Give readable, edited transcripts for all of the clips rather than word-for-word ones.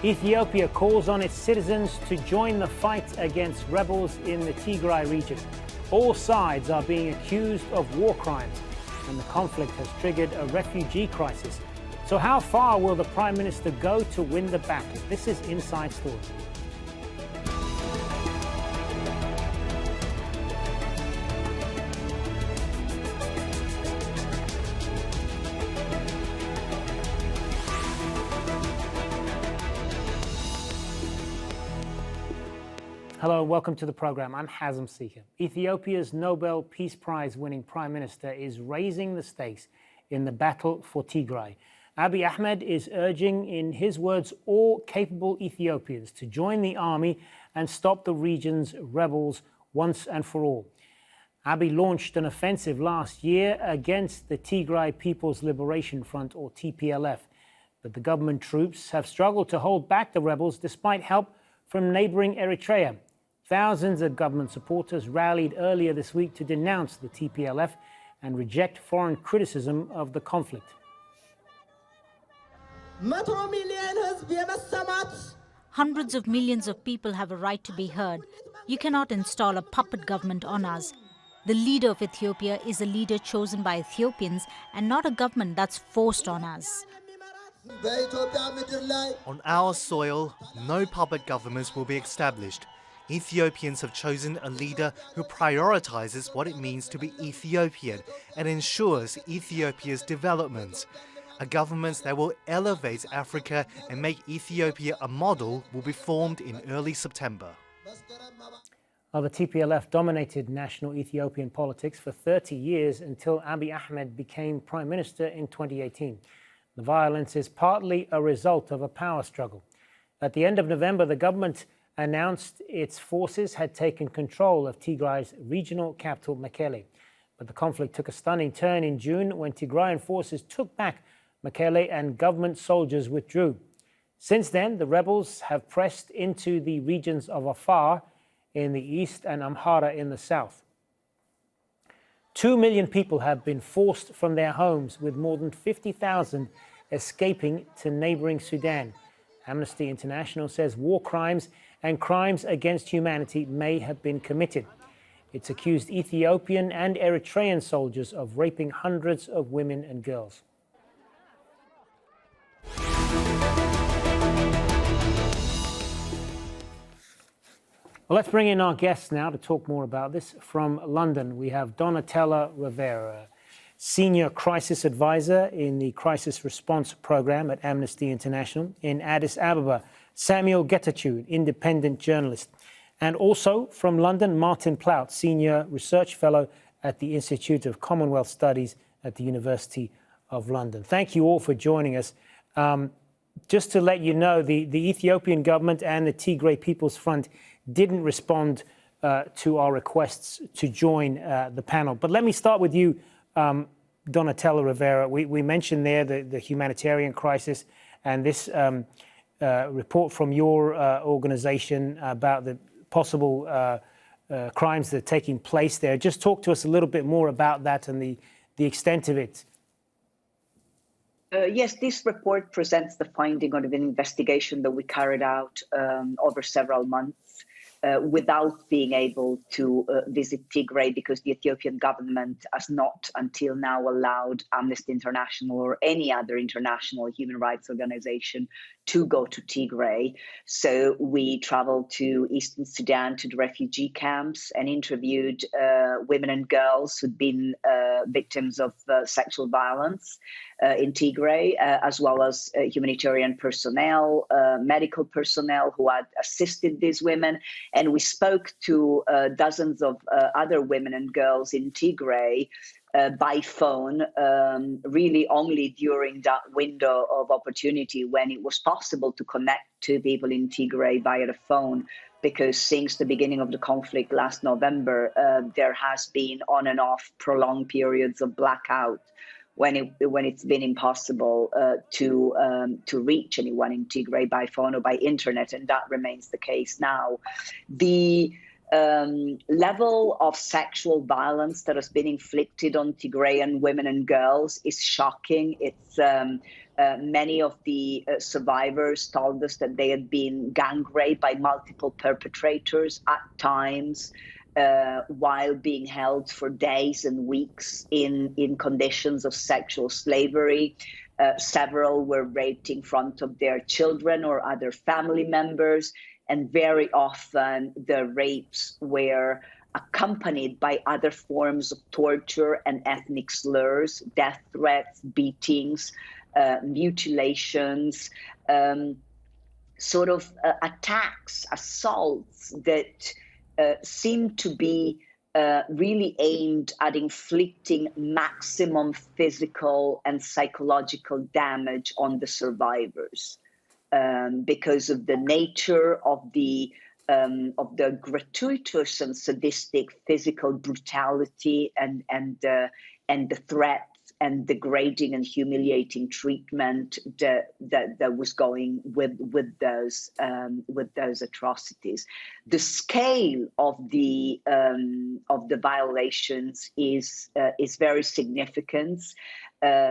Ethiopia calls on its citizens to join the fight against rebels in the Tigray region. All sides are being accused of war crimes, and the conflict has triggered a refugee crisis. So how far will the Prime Minister go to win the battle? This is Inside Story. Hello and welcome to the program. I'm Hazem, Sika. Ethiopia's Nobel Peace Prize winning Prime Minister is raising the stakes in the battle for Tigray. Abiy Ahmed is urging, in his words, all capable Ethiopians to join the army and stop the region's rebels once and for all. Abiy launched an offensive last year against the Tigray People's Liberation Front, or TPLF, but the government troops have struggled to hold back the rebels despite help from neighboring Eritrea. Thousands of government supporters rallied earlier this week to denounce the TPLF and reject foreign criticism of the conflict. Hundreds of millions of people have a right to be heard. You cannot install a puppet government on us. The leader of Ethiopia is a leader chosen by Ethiopians and not a government that's forced on us. On our soil, no puppet governments will be established. Ethiopians have chosen a leader who prioritizes what it means to be Ethiopian and ensures Ethiopia's development. A government that will elevate Africa and make Ethiopia a model will be formed in early September. Well, the TPLF dominated national Ethiopian politics for 30 years until Abiy Ahmed became Prime Minister in 2018. The violence is partly a result of a power struggle. At the end of November, the government announced its forces had taken control of Tigray's regional capital, Mekelle. But the conflict took a stunning turn in June when Tigrayan forces took back Mekelle and government soldiers withdrew. Since then, the rebels have pressed into the regions of Afar in the east and Amhara in the south. 2 million people have been forced from their homes, with more than 50,000 escaping to neighboring Sudan. Amnesty International says war crimes and crimes against humanity may have been committed. It's accused Ethiopian and Eritrean soldiers of raping hundreds of women and girls. Well, let's bring in our guests now to talk more about this. From London, we have Donatella Rivera, Senior Crisis Advisor in the Crisis Response Program at Amnesty International. In Addis Ababa, Samuel Getachew, independent journalist. And also from London, Martin Plaut, Senior Research Fellow at the Institute of Commonwealth Studies at the University of London. Thank you all for joining us. Just to let you know, the Ethiopian government and the Tigray People's Front didn't respond to our requests to join the panel. But let me start with you, Donatella Rivera. We mentioned there the humanitarian crisis and this report from your organization about the possible crimes that are taking place there. Just talk to us a little bit more about that and the extent of it. Yes, this report presents the finding of an investigation that we carried out over several months without being able to visit Tigray because the Ethiopian government has not until now allowed Amnesty International or any other international human rights organization to go to Tigray. So we traveled to Eastern Sudan, to the refugee camps, and interviewed women and girls who'd been victims of sexual violence in Tigray, as well as humanitarian personnel, medical personnel who had assisted these women. And we spoke to dozens of other women and girls in Tigray by phone, really only during that window of opportunity when it was possible to connect to people in Tigray via the phone. Because since the beginning of the conflict last November, there has been on and off prolonged periods of blackout when it's been impossible to reach anyone in Tigray by phone or by internet, and that remains the case now. The level of sexual violence that has been inflicted on Tigrayan women and girls is shocking. It's Many of the survivors told us that they had been gang raped by multiple perpetrators at times, while being held for days and weeks in conditions of sexual slavery. Several were raped in front of their children or other family members, and very often the rapes were accompanied by other forms of torture and ethnic slurs, death threats, beatings, mutilations, attacks, assaults that seem to be really aimed at inflicting maximum physical and psychological damage on the survivors, because of the nature of the gratuitous and sadistic physical brutality and the threats and degrading and humiliating treatment that was going with those atrocities. The scale of the violations is very significant.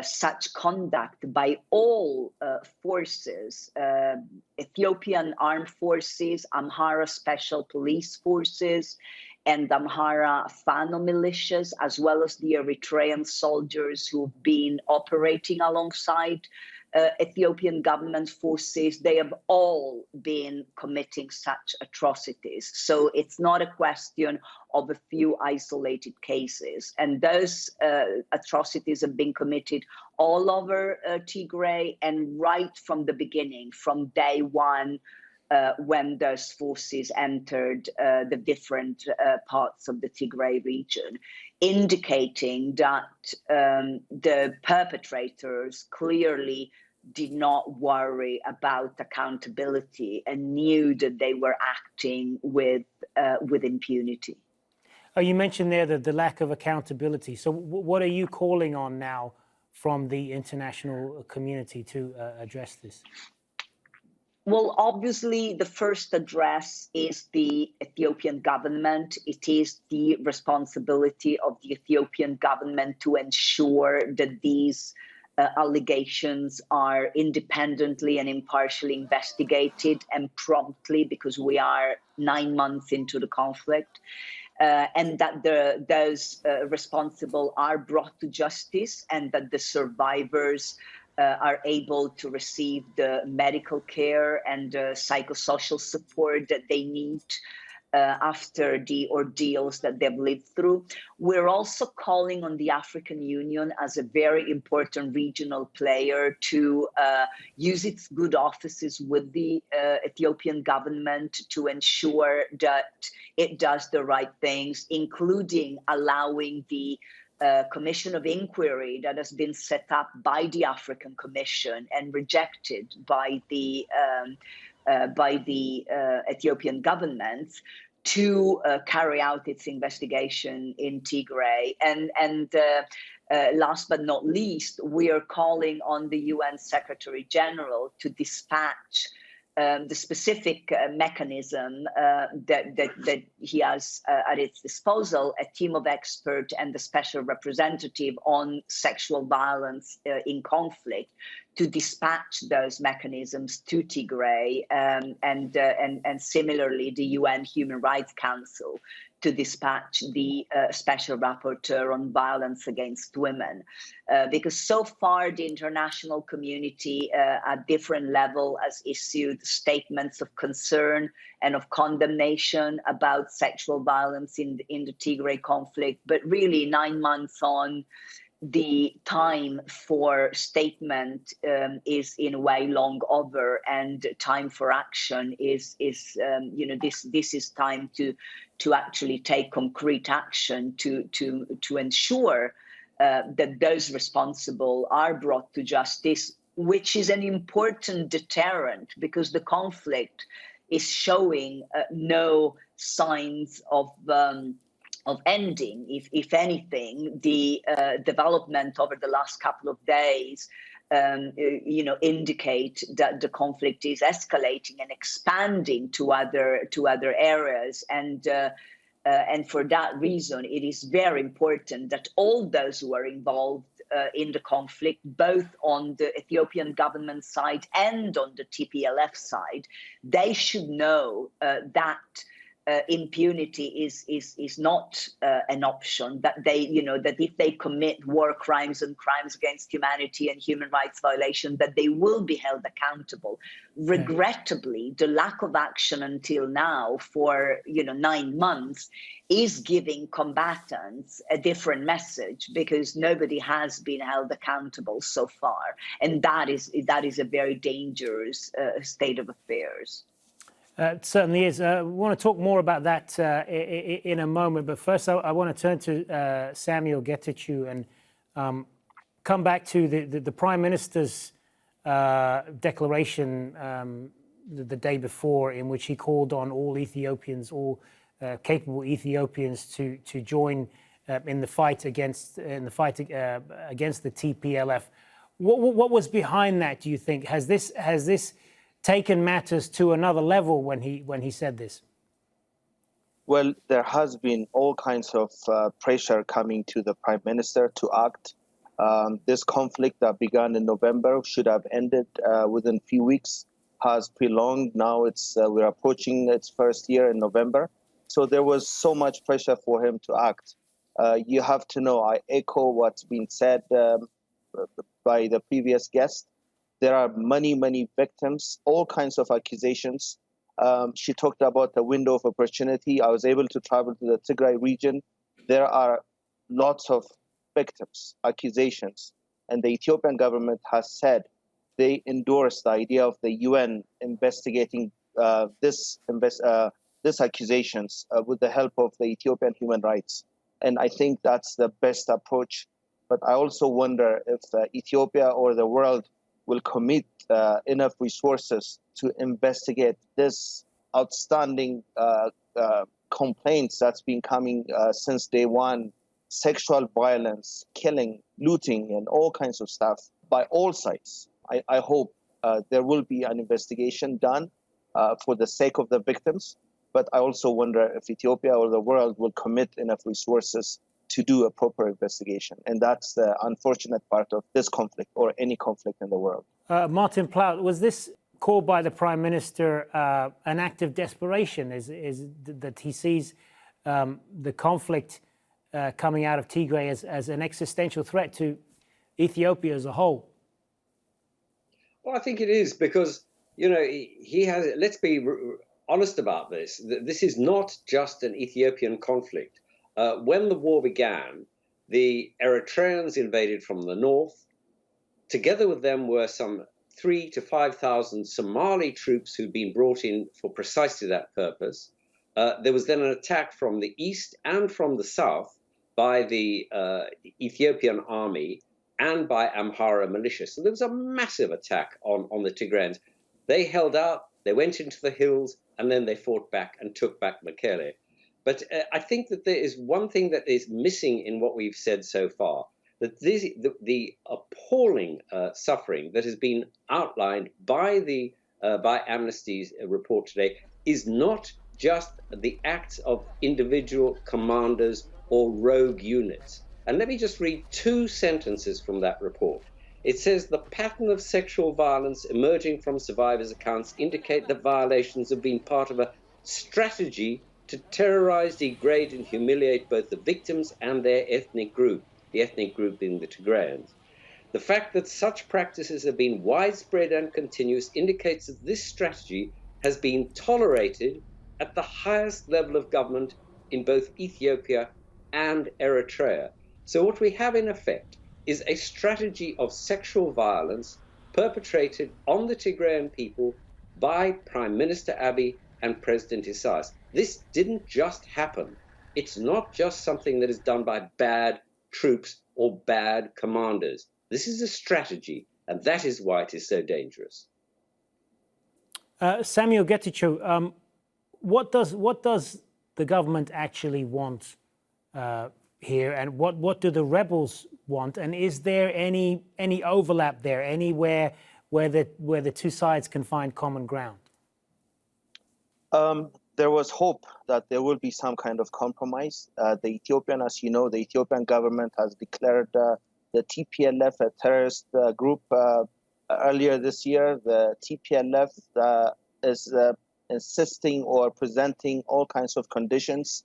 Such conduct by all forces, Ethiopian armed forces, Amhara special police forces, and Amhara Fano militias, as well as the Eritrean soldiers who've been operating alongside Ethiopian government forces, they have all been committing such atrocities. So it's not a question of a few isolated cases. And those atrocities have been committed all over Tigray, and right from the beginning, from day one, when those forces entered the different parts of the Tigray region, indicating that the perpetrators clearly did not worry about accountability and knew that they were acting with impunity. Oh, you mentioned there the lack of accountability. So what are you calling on now from the international community to address this? Well, obviously, the first address is the Ethiopian government. It is the responsibility of the Ethiopian government to ensure that these allegations are independently and impartially investigated and promptly, because we are 9 months into the conflict, and that those responsible are brought to justice, and that the survivors are able to receive the medical care and psychosocial support that they need after the ordeals that they've lived through. We're also calling on the African Union as a very important regional player to use its good offices with the Ethiopian government to ensure that it does the right things, including allowing the commission of inquiry that has been set up by the African Commission and rejected by the Ethiopian government to carry out its investigation in Tigray. And last but not least, we are calling on the UN Secretary General to dispatch the specific mechanism that he has at its disposal, a team of experts and the special representative on sexual violence in conflict, to dispatch those mechanisms to Tigray, and similarly the UN Human Rights Council to dispatch the special rapporteur on violence against women. Because so far the international community at different levels has issued statements of concern and of condemnation about sexual violence in the Tigray conflict. But really 9 months on, the time for statement is in a way long over, and time for action is this is time to actually take concrete action to ensure that those responsible are brought to justice, which is an important deterrent, because the conflict is showing no signs of ending. If anything, the development over the last couple of days, indicate that the conflict is escalating and expanding to other areas, and for that reason, it is very important that all those who are involved in the conflict, both on the Ethiopian government side and on the TPLF side, they should know that impunity is not an option, that that if they commit war crimes and crimes against humanity and human rights violation, that they will be held accountable. Regrettably, the lack of action until now for 9 months is giving combatants a different message, because nobody has been held accountable so far, and that is a very dangerous state of affairs. It certainly is. We want to talk more about that in a moment. But first, I want to turn to Samuel Getachew and come back to the Prime Minister's declaration the day before, in which he called on all Ethiopians, all capable Ethiopians, to join in the fight against the TPLF. What was behind that, do you think? Has this taken matters to another level when he said this? Well, there has been all kinds of pressure coming to the Prime Minister to act. This conflict that began in November should have ended within a few weeks, has prolonged. Now we're approaching its first year in November. So there was so much pressure for him to act. You have to know, I echo what's been said by the previous guest. There are many victims, all kinds of accusations. She talked about the window of opportunity. I was able to travel to the Tigray region. There are lots of victims, accusations. And the Ethiopian government has said they endorse the idea of the UN investigating this accusations with the help of the Ethiopian human rights. And I think that's the best approach. But I also wonder if Ethiopia or the world will commit enough resources to investigate this outstanding complaints that's been coming since day one: sexual violence, killing, looting, and all kinds of stuff by all sides. I hope there will be an investigation done for the sake of the victims, but I also wonder if Ethiopia or the world will commit enough resources to do a proper investigation. And that's the unfortunate part of this conflict, or any conflict in the world. Martin Plaut, was this call by the Prime Minister an act of desperation? Is that he sees the conflict coming out of Tigray as an existential threat to Ethiopia as a whole? Well, I think it is, because, he has, let's be honest about this. This is not just an Ethiopian conflict. When the war began, the Eritreans invaded from the north. Together with them were some 3,000 to 5,000 Somali troops who'd been brought in for precisely that purpose. There was then an attack from the east and from the south by the Ethiopian army and by Amhara militia. So there was a massive attack on the Tigrayans. They held out, they went into the hills, and then they fought back and took back Mekele. But I think that there is one thing that is missing in what we've said so far, that the appalling suffering that has been outlined by Amnesty's report today is not just the acts of individual commanders or rogue units. And let me just read 2 sentences from that report. It says, the pattern of sexual violence emerging from survivors' accounts indicate that violations have been part of a strategy to terrorize, degrade, and humiliate both the victims and their ethnic group, the ethnic group being the Tigrayans. The fact that such practices have been widespread and continuous indicates that this strategy has been tolerated at the highest level of government in both Ethiopia and Eritrea. So what we have in effect is a strategy of sexual violence perpetrated on the Tigrayan people by Prime Minister Abiy and President Isaias. This didn't just happen. It's not just something that is done by bad troops or bad commanders. This is a strategy, and that is why it is so dangerous. Samuel Getachew, what does the government actually want here, and what do the rebels want? And is there any overlap there, anywhere where the two sides can find common ground? There was hope that there will be some kind of compromise. The Ethiopian, as you know, the Ethiopian government has declared the the TPLF, a terrorist group. Earlier this year, the TPLF is insisting or presenting all kinds of conditions,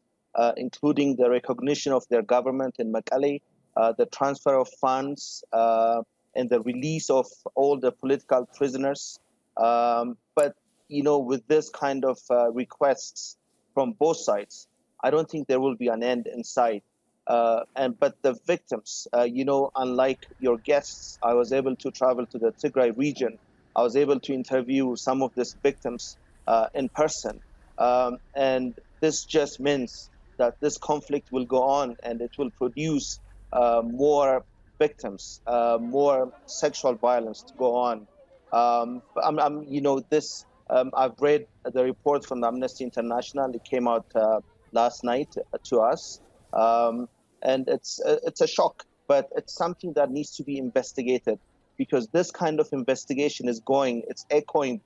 including the recognition of their government in Mekelle, the transfer of funds, and the release of all the political prisoners. But, with this kind of requests from both sides, I don't think there will be an end in sight. But the victims, unlike your guests, I was able to travel to the Tigray region. I was able to interview some of these victims in person. And this just means that this conflict will go on and it will produce more victims, more sexual violence to go on. I've read the report from Amnesty International. It came out last night to us. And it's a shock, but it's something that needs to be investigated, because this kind of investigation it's echoing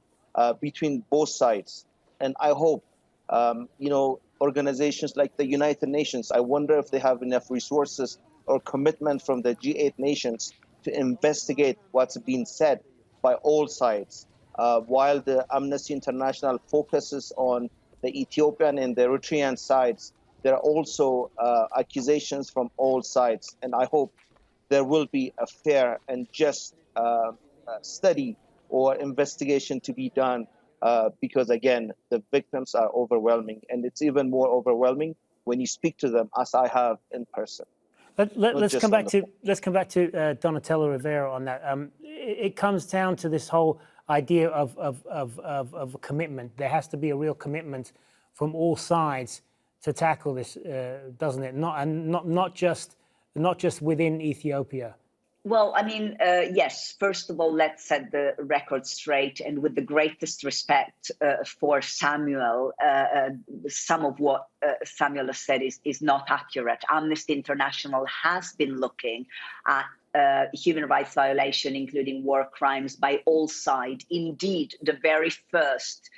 between both sides. And I hope, organizations like the United Nations, I wonder if they have enough resources or commitment from the G8 nations to investigate what's being said by all sides. While the Amnesty International focuses on the Ethiopian and the Eritrean sides, there are also accusations from all sides. And I hope there will be a fair and just study or investigation to be done, because, again, the victims are overwhelming. And it's even more overwhelming when you speak to them, as I have in person. Let's come back to Donatella Rivera on that. It comes down to this whole idea of a commitment. There has to be a real commitment from all sides to tackle this, doesn't it? Not just within Ethiopia. Well, yes. First of all, let's set the record straight. And with the greatest respect for Samuel, some of what Samuel has said is not accurate. Amnesty International has been looking at human rights violation, including war crimes, by all sides. Indeed, the very first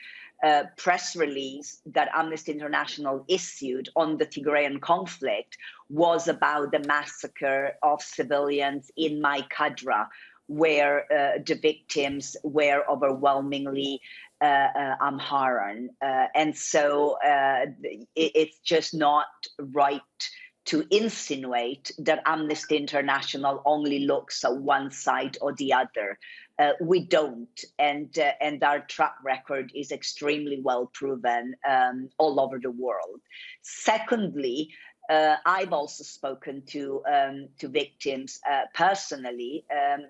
press release that Amnesty International issued on the Tigrayan conflict was about the massacre of civilians in Maikadra, where the victims were overwhelmingly Amharan. And so it's just not right to insinuate that Amnesty International only looks at one side or the other. We don't, and our track record is extremely well proven all over the world. Secondly, I've also spoken to victims personally,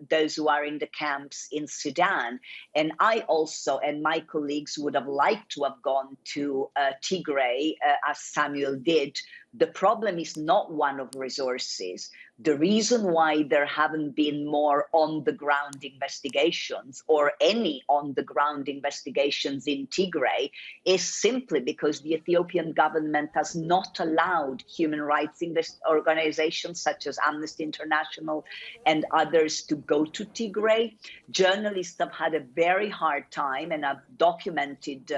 those who are in the camps in Sudan, and I also and my colleagues would have liked to have gone to Tigray, as Samuel did. The problem is not one of resources. The reason why there haven't been more on-the-ground investigations or any on-the-ground investigations in Tigray is simply because the Ethiopian government has not allowed human rights organizations such as Amnesty International and others to go to Tigray. Journalists have had a very hard time, and I've documented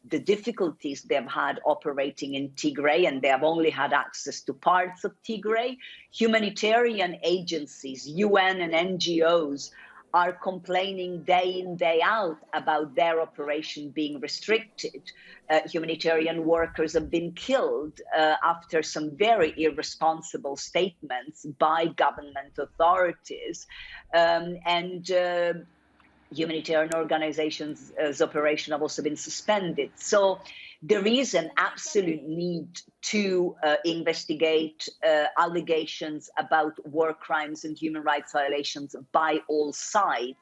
the difficulties they've had operating in Tigray, and they have only had access to parts of Tigray. Humanitarian agencies, UN and NGOs, are complaining day in, day out about their operation being restricted. Humanitarian workers have been killed after some very irresponsible statements by government authorities. Humanitarian organizations' operation have also been suspended. So there is an absolute need to investigate allegations about war crimes and human rights violations by all sides.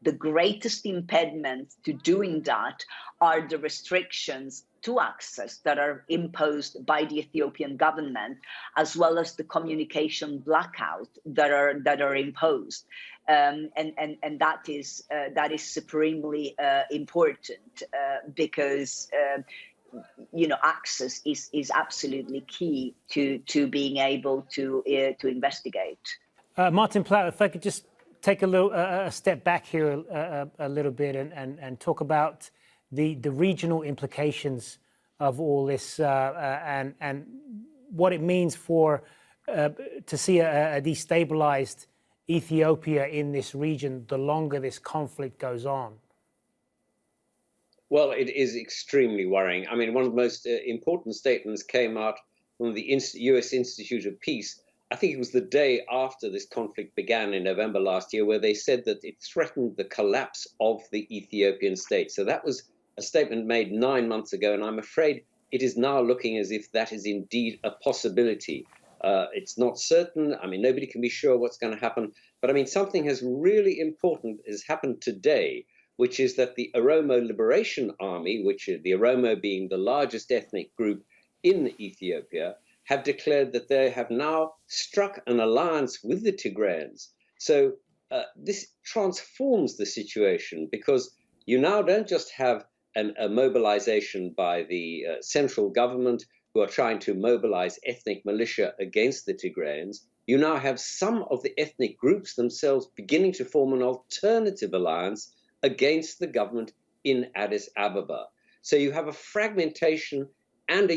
The greatest impediment to doing that are the restrictions to access that are imposed by the Ethiopian government, as well as the communication blackout that are imposed. And that is supremely important because access is absolutely key to being able to investigate. Martin Plaut, if I could just take a step back here a little bit and talk about the regional implications of all this and what it means to see a destabilized Ethiopia in this region the longer this conflict goes on? Well, it is extremely worrying. I mean, one of the most important statements came out from the US Institute of Peace. I think it was the day after this conflict began in November last year, where they said that it threatened the collapse of the Ethiopian state. So that was a statement made 9 months ago, and I'm afraid it is now looking as if that is indeed a possibility. It's not certain. I mean, nobody can be sure what's going to happen. But I mean, something has really important has happened today, which is that the Oromo Liberation Army, which the Oromo being the largest ethnic group in Ethiopia, have declared that they have now struck an alliance with the Tigrayans. So this transforms the situation, because you now don't just have a mobilization by the central government who are trying to mobilize ethnic militia against the Tigrayans. You now have some of the ethnic groups themselves beginning to form an alternative alliance against the government in Addis Ababa. So you have a fragmentation and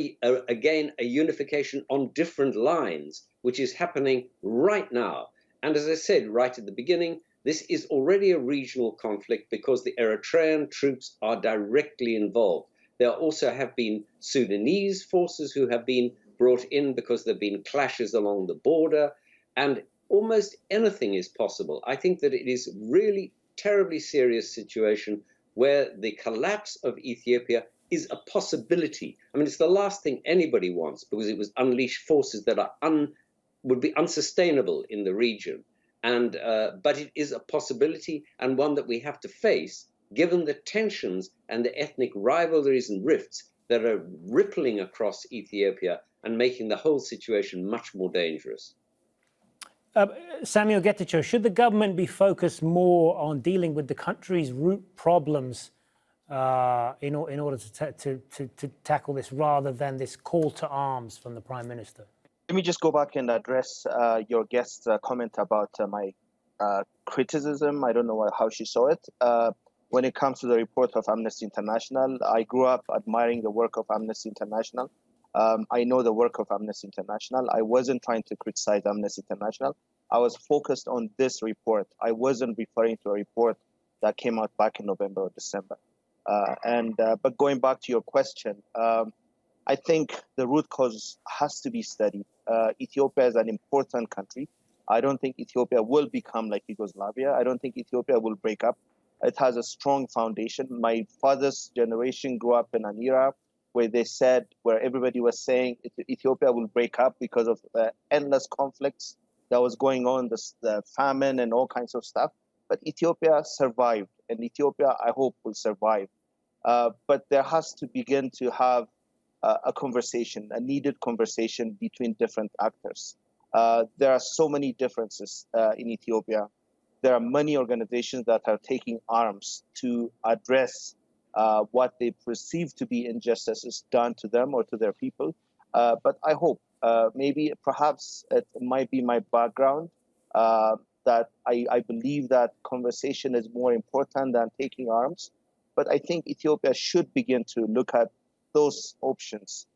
again a unification on different lines, which is happening right now. And as I said right at the beginning, this is already a regional conflict because the Eritrean troops are directly involved. There also have been Sudanese forces who have been brought in because there have been clashes along the border, and almost anything is possible. I think that it is really terribly serious situation where the collapse of Ethiopia is a possibility. I mean, it's the last thing anybody wants, because it would unleash forces that are would be unsustainable in the region. And but it is a possibility, and one that we have to face, given the tensions and the ethnic rivalries and rifts that are rippling across Ethiopia and making the whole situation much more dangerous. Samuel Getachew, should the government be focused more on dealing with the country's root problems in order to tackle this, rather than this call to arms from the Prime Minister? Let me just go back and address your guest's comment about my criticism. I don't know how she saw it. When it comes to the report of Amnesty International, I grew up admiring the work of Amnesty International. I know the work of Amnesty International. I wasn't trying to criticize Amnesty International. I was focused on this report. I wasn't referring to a report that came out back in November or December. But going back to your question, I think the root cause has to be studied. Ethiopia is an important country. I don't think Ethiopia will become like Yugoslavia. I don't think Ethiopia will break up. It has a strong foundation. My father's generation grew up in an era where everybody was saying Ethiopia will break up because of the endless conflicts that was going on, the famine and all kinds of stuff. But Ethiopia survived, and Ethiopia, I hope, will survive. But there has to begin to have a conversation, a needed conversation between different actors. There are so many differences in Ethiopia. There are many organizations that are taking arms to address what they perceive to be injustices done to them or to their people. But I hope, perhaps it might be my background, that I believe that conversation is more important than taking arms. But I think Ethiopia should begin to look at those options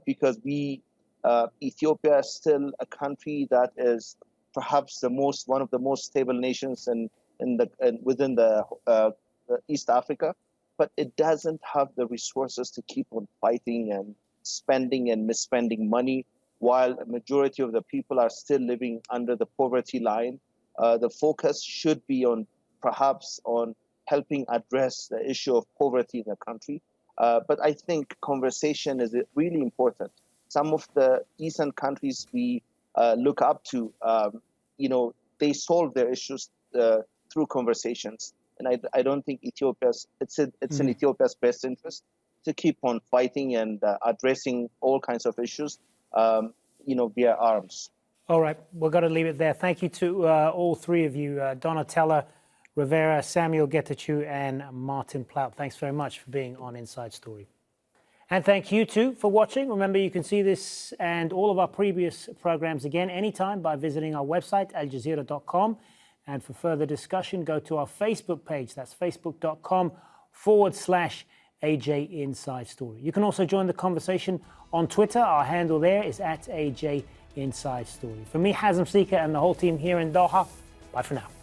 because Ethiopia is still a country that is perhaps one of the most stable nations within the East Africa, but it doesn't have the resources to keep on fighting and spending and misspending money, while a majority of the people are still living under the poverty line. The focus should be perhaps on helping address the issue of poverty in the country. But I think conversation is really important. Some of the Eastern countries we look up to, they solve their issues through conversations. And I don't think it's in Ethiopia's best interest to keep on fighting and addressing all kinds of issues, via arms. All right, we're going to leave it there. Thank you to all three of you, Donatella Rivera, Samuel Getachew, and Martin Plaut. Thanks very much for being on Inside Story. And thank you too for watching. Remember, you can see this and all of our previous programs again anytime by visiting our website, aljazeera.com. And for further discussion, go to our Facebook page. That's facebook.com/AJ Inside Story. You can also join the conversation on Twitter. Our handle there is @AJ Inside Story. For me, Hazem, Sika, and the whole team here in Doha, Bye for now.